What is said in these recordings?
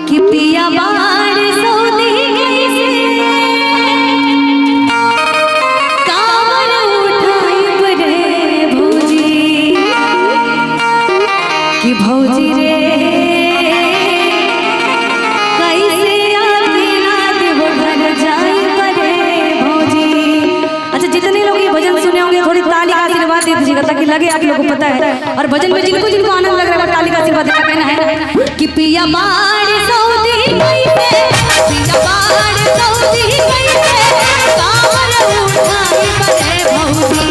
कि पिया बाड़ सऊदी कैसे कांवर उठाइब रे भौजी कि भौजी रे कैसे आके ना देवो घर जाइब रे भौजी। अच्छा, जितने लोग ये भजन सुने होंगे थोड़ी ताली का आशीर्वाद दे दीजिएगा ताकि लगे आप लोगों को पता है। और भजन में जिनको जिनको आनंद लग रहा है ताली का आशीर्वाद देना कहना है कि पिया बाड़ सऊदी कैसे पिया बाड़ सऊदी कैसे कांवर उठाइब रे भौजी।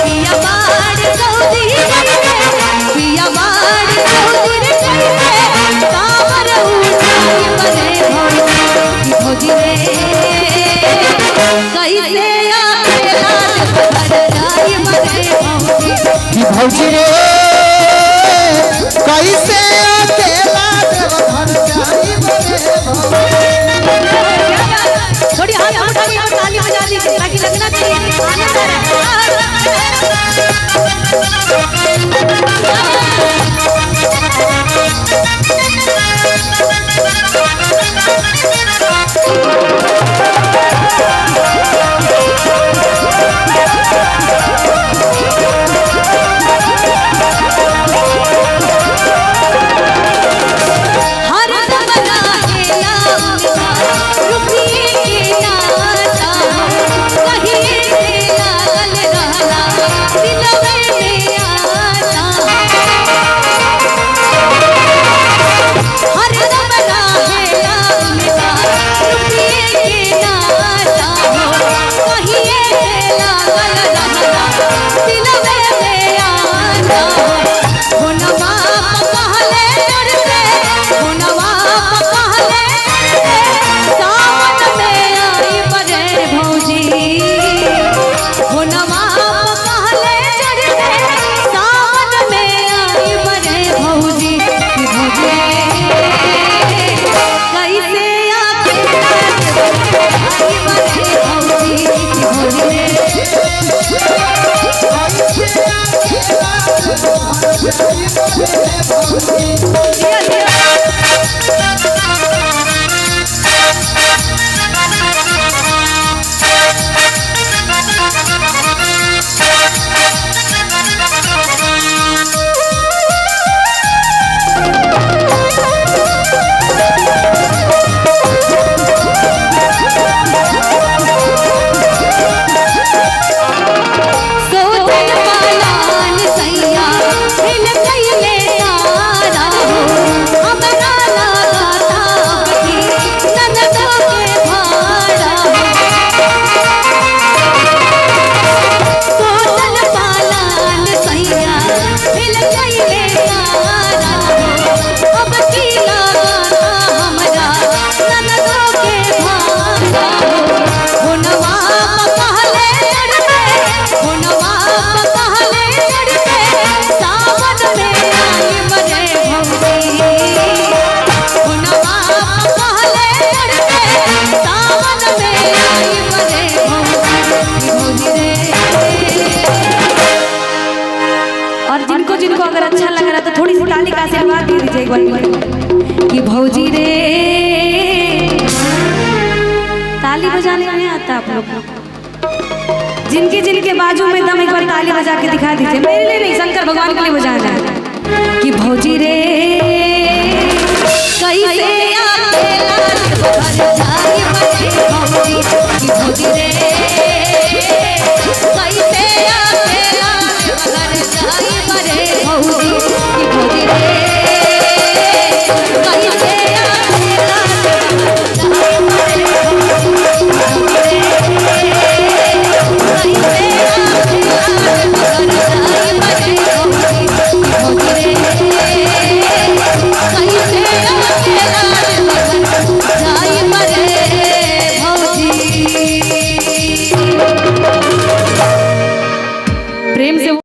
पिया बाड़ सऊदी कैसे पिया बाड़ सऊदी कैसे कांवर उठाइब रे भौजी। भौजी रे कैसे अकेला घर जाइब रे भौजी। भौजी रे कैसे अकेला देवघर जाइब रे भौजी। थोड़ी हाथ उठा के ताली बजा दी ताकि लगना चाहिए आशीर्वाद दे दीजिए एक बार कि भौजी रे ताली बजाने नहीं आता आप लोग। जिनके जिनके बाजू में दम एक बार ताली बजा के दिखा दीजिए। मेरे लिए नहीं, शंकर भगवान के लिए बजाना है कि भौजी रे